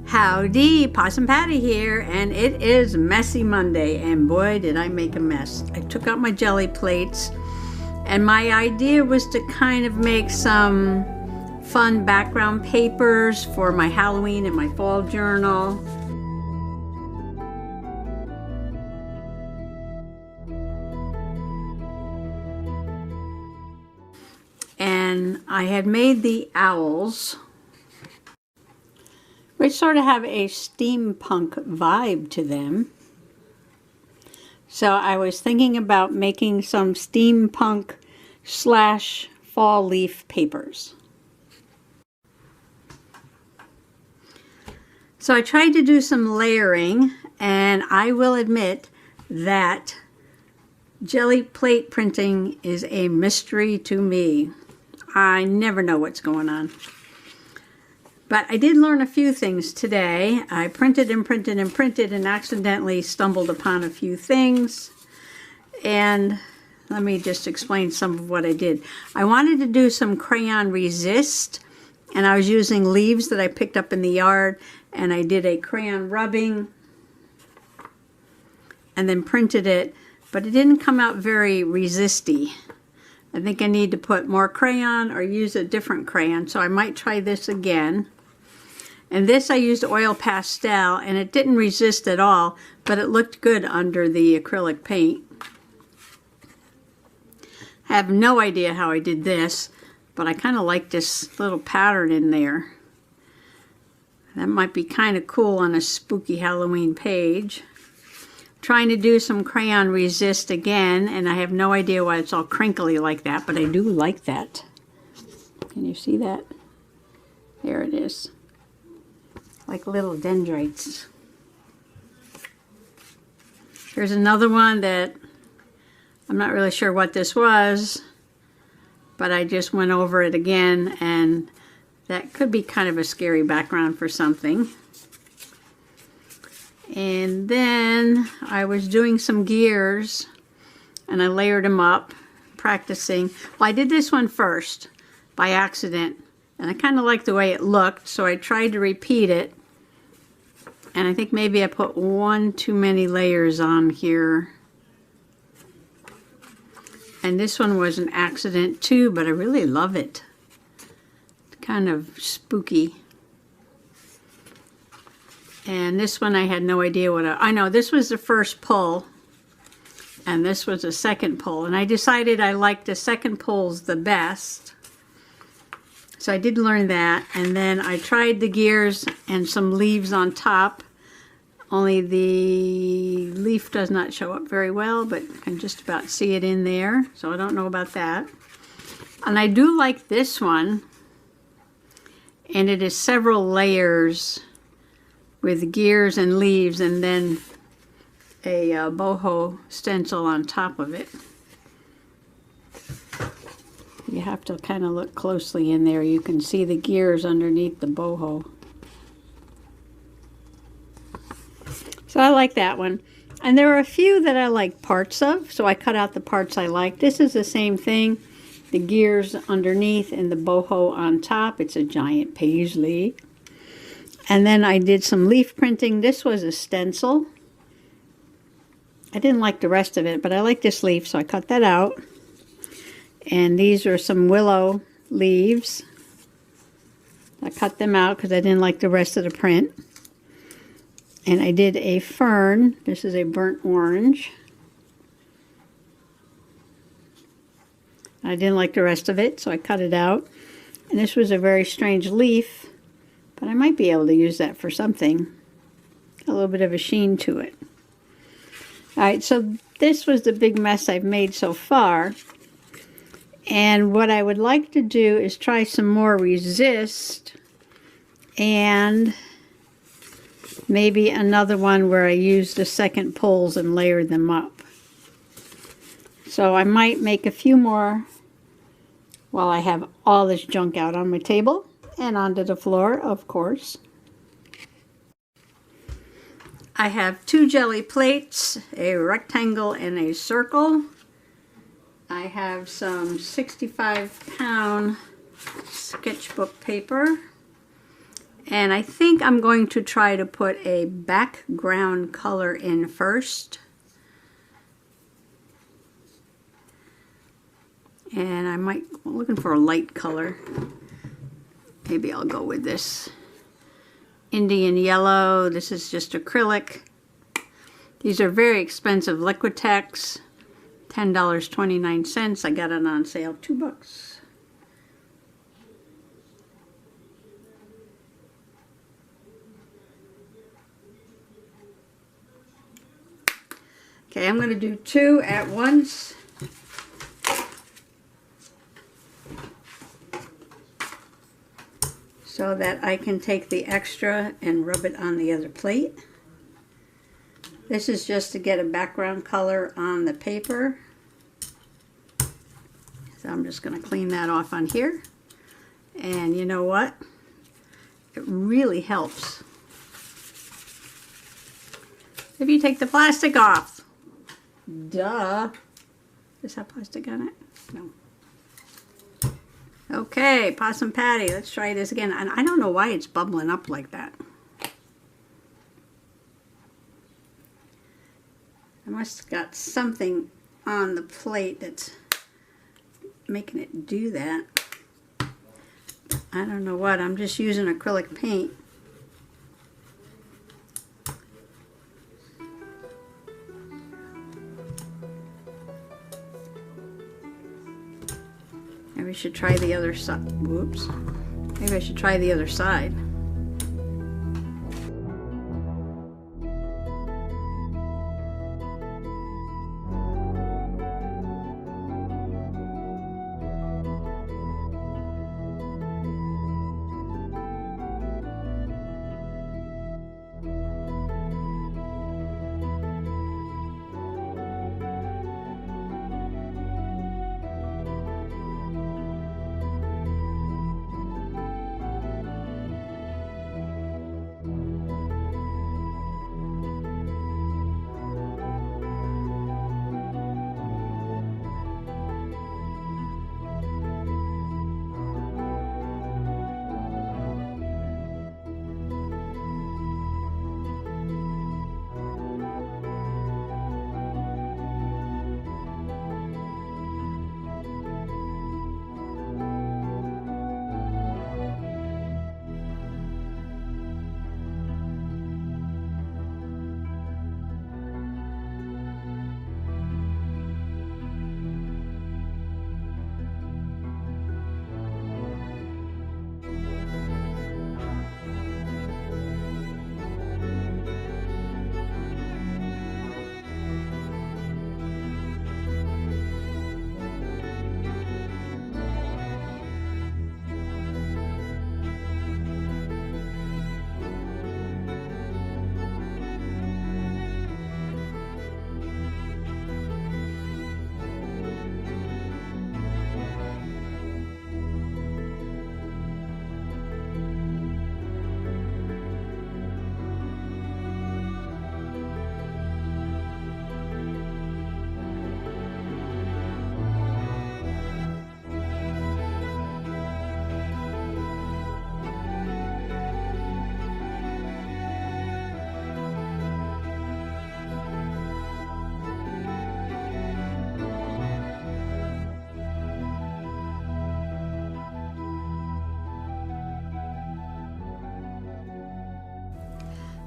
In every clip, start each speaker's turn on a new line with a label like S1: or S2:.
S1: Howdy, Possum Patty here, and it is Messy Monday, and boy did I make a mess. I took out my Gelli plates, and my idea was to kind of make some fun background papers for my Halloween and my fall journal. And I had made the owls, which sort of have a steampunk vibe to them. So I was thinking about making some steampunk / fall leaf papers. So I tried to do some layering, and I will admit that Gelli plate printing is a mystery to me. I never know what's going on. But I did learn a few things today. I printed and printed and printed and accidentally stumbled upon a few things. And let me just explain some of what I did. I wanted to do some crayon resist, and I was using leaves that I picked up in the yard, and I did a crayon rubbing and then printed it, but it didn't come out very resisty. I think I need to put more crayon or use a different crayon, so I might try this again. And this I used oil pastel, and it didn't resist at all, but it looked good under the acrylic paint. I have no idea how I did this, but I kind of like this little pattern in there. That might be kind of cool on a spooky Halloween page. Trying to do some crayon resist again, and I have no idea why it's all crinkly like that, but I do like that. Can you see that? There it is. Like little dendrites. Here's another one that I'm not really sure what this was, but I just went over it again, and that could be kind of a scary background for something. And then I was doing some gears, and I layered them up, practicing. Well, I did this one first by accident, and I kind of liked the way it looked, so I tried to repeat it. And I think maybe I put one too many layers on here. And this one was an accident too, but I really love it. It's kind of spooky. And this one I had no idea what I know this was the first pull, and this was the second pull. And I decided I liked the second pulls the best. So I did learn that, and then I tried the gears and some leaves on top, only the leaf does not show up very well, but I can just about see it in there, so I don't know about that. And I do like this one, and it is several layers with gears and leaves, and then a boho stencil on top of it. You have to kind of look closely in there. You can see the gears underneath the boho. So I like that one. And there are a few that I like parts of, so I cut out the parts I like. This is the same thing. The gears underneath and the boho on top. It's a giant paisley. And then I did some leaf printing. This was a stencil. I didn't like the rest of it, but I like this leaf, so I cut that out. And these are some willow leaves. I cut them out because I didn't like the rest of the print. And I did a fern. This is a burnt orange. I didn't like the rest of it, so I cut it out. And this was a very strange leaf, but I might be able to use that for something. A little bit of a sheen to it. All right, so this was the big mess I've made so far. And what I would like to do is try some more resist, and maybe another one where I use the second pulls and layer them up. So I might make a few more while I have all this junk out on my table and onto the floor, of course. I have two Gelli plates, a rectangle and a circle. I have some 65-pound sketchbook paper, And I think I'm going to try to put a background color in first. And I'm looking for a light color. Maybe I'll go with this Indian yellow. This is just acrylic. These are very expensive Liquitex. $10.29. I got it on sale, $2. Okay, I'm going to do 2 at once. So that I can take the extra and rub it on the other plate. This is just to get a background color on the paper. So I'm just going to clean that off on here. And you know what? It really helps if you take the plastic off. Duh. Does that have plastic on it? No. Okay, Possum Patty. Let's try this again. And I don't know why it's bubbling up like that. I must have got something on the plate that's making it do that. I don't know what. I'm just using acrylic paint. Maybe I should try the other side. Whoops. Maybe I should try the other side.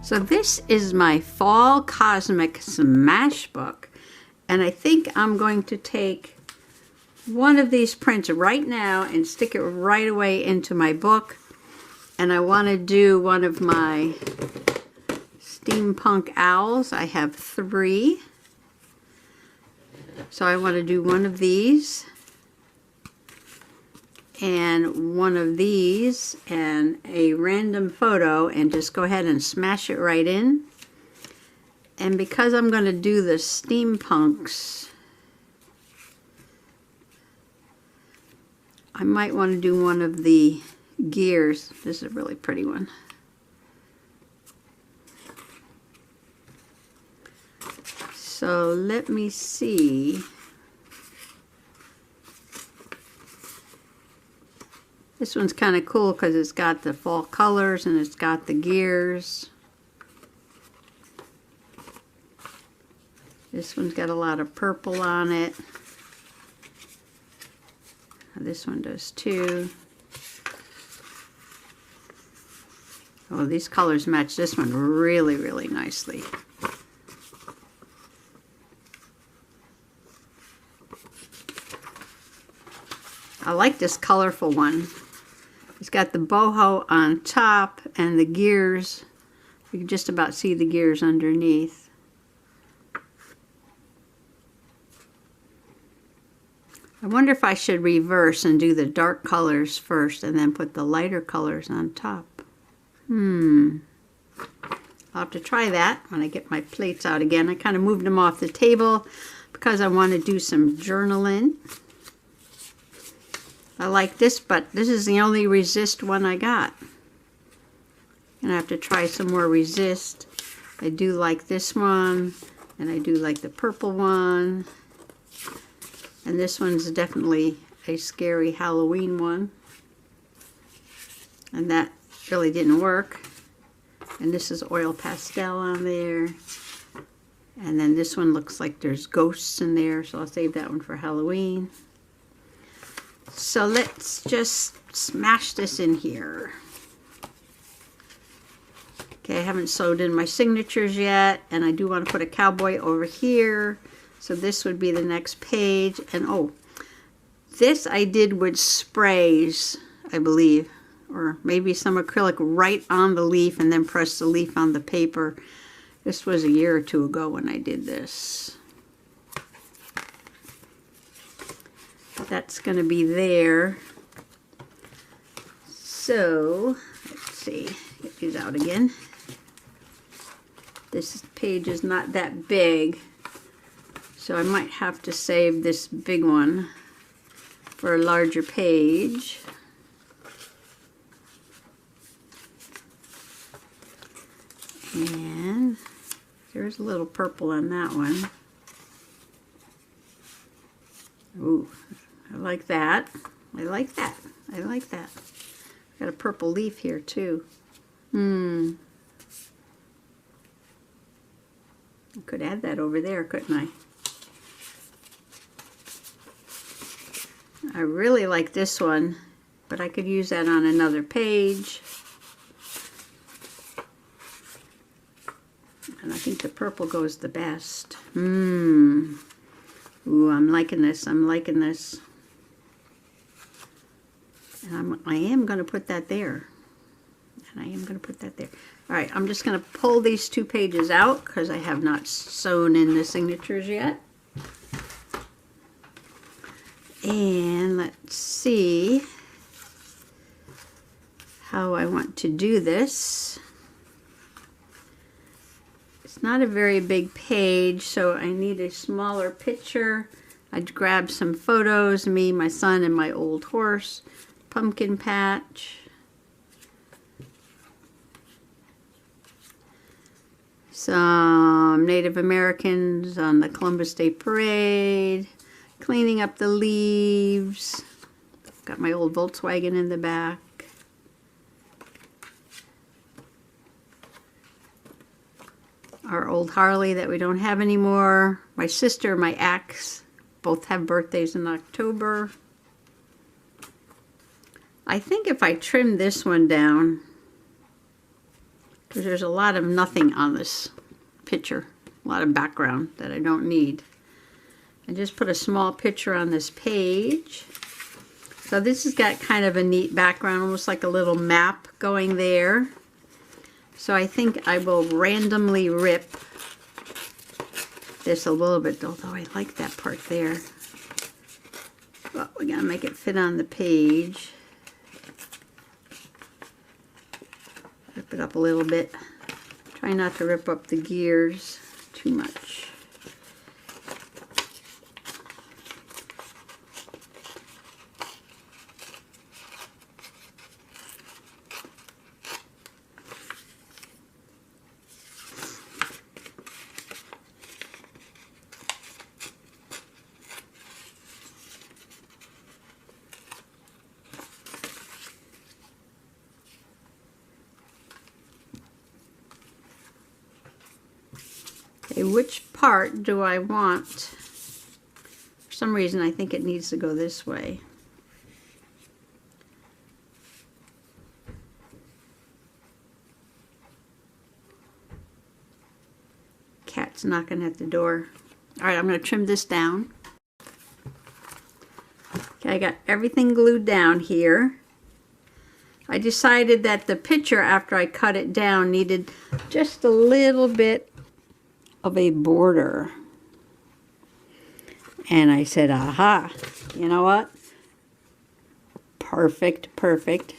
S1: So this is my Fall Cosmic Smash book, and I think I'm going to take one of these prints right now and stick it right away into my book. And I want to do one of my Steampunk Owls. I have 3. So I want to do one of these and one of these and a random photo, and just go ahead and smash it right in. And because I'm going to do the steampunks, I might want to do one of the gears. This is a really pretty one. So let me see. This one's kind of cool because it's got the fall colors and it's got the gears. This one's got a lot of purple on it. This one does too. Oh, these colors match this one really, really nicely. I like this colorful one. It's got the boho on top and the gears. You can just about see the gears underneath. I wonder if I should reverse and do the dark colors first and then put the lighter colors on top. I'll have to try that when I get my plates out again. I kind of moved them off the table because I want to do some journaling. I like this, but this is the only resist one I got. And I have to try some more resist. I do like this one, and I do like the purple one. And this one's definitely a scary Halloween one. And that really didn't work. And this is oil pastel on there. And then this one looks like there's ghosts in there, so I'll save that one for Halloween. So let's just smash this in here. Okay, I haven't sewed in my signatures yet, and I do want to put a cowboy over here. So this would be the next page. And oh, this I did with sprays, I believe, or maybe some acrylic right on the leaf and then press the leaf on the paper. This was a year or two ago when I did this. That's going to be there. So, let's see, get these out again. This page is not that big, so I might have to save this big one for a larger page. And there's a little purple on that one. Ooh, I like that. I like that. I like that. Got a purple leaf here too. I could add that over there, couldn't I? I really like this one, but I could use that on another page. And I think the purple goes the best. Ooh, I'm liking this. I'm liking this. And I am going to put that there. And I am going to put that there. All right, I'm just going to pull these two pages out because I have not sewn in the signatures yet. And let's see how I want to do this. It's not a very big page, so I need a smaller picture. I'd grab some photos, me, my son, and my old horse, pumpkin patch. Some Native Americans on the Columbus Day Parade, cleaning up the leaves. Got my old Volkswagen in the back. Our old Harley that we don't have anymore. My sister, my ex, both have birthdays in October. I think if I trim this one down, because there's a lot of nothing on this picture, a lot of background that I don't need. I just put a small picture on this page. So this has got kind of a neat background, almost like a little map going there. So I think I will randomly rip this a little bit, although I like that part there. But we're going to make it fit on the page. Rip it up a little bit. Try not to rip up the gears too much. Okay, which part do I want? For some reason I think it needs to go this way. Cat's knocking at the door. All right, I'm going to trim this down. Okay, I got everything glued down here. I decided that the picture, after I cut it down, needed just a little bit of a border. And I said, aha, you know what? Perfect, perfect.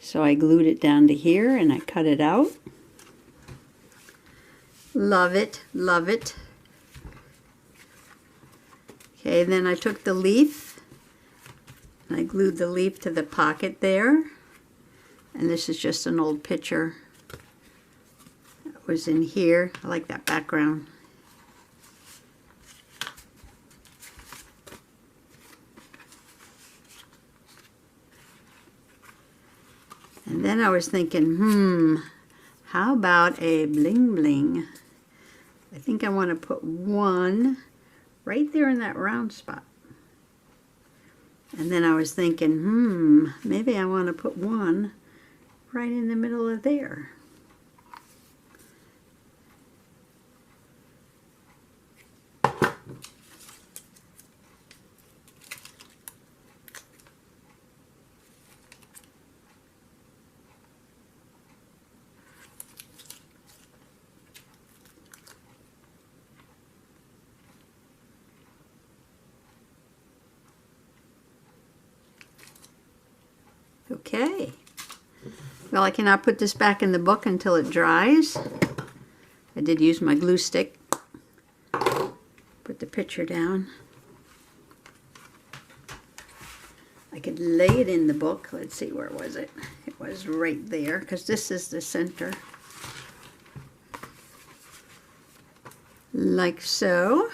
S1: So I glued it down to here and I cut it out. Love it, love it. Okay, then I took the leaf and I glued the leaf to the pocket there. And this is just an old picture that was in here. I like that background. And then I was thinking, how about a bling bling? I think I want to put one right there in that round spot. And then I was thinking, maybe I want to put one right in the middle of there. Okay. Well, I cannot put this back in the book until it dries. I did use my glue stick. Put the picture down. I could lay it in the book. Let's see, where was it? It was right there, because this is the center. Like so.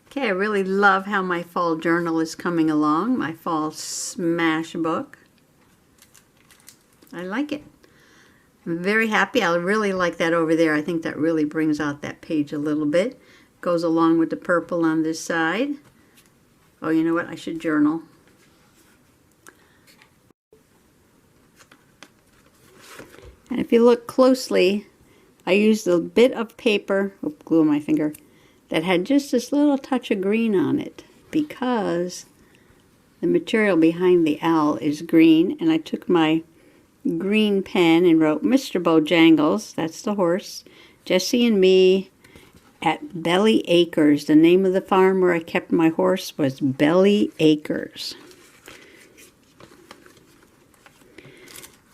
S1: Okay, I really love how my fall journal is coming along, my fall smash book. I like it. I'm very happy. I really like that over there. I think that really brings out that page a little bit. Goes along with the purple on this side. Oh, you know what? I should journal. And if you look closely, I used a bit of paper, glue on my finger, that had just this little touch of green on it because the material behind the owl is green. And I took my green pen and wrote Mr. Bojangles, that's the horse, Jesse and me at Belly Acres. The name of the farm where I kept my horse was Belly Acres.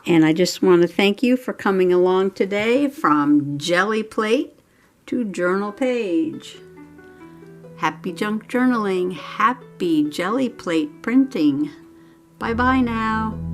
S1: And I just want to thank you for coming along today from Gelli Plate to Journal Page. Happy junk journaling, happy Gelli Plate printing. Bye-bye now.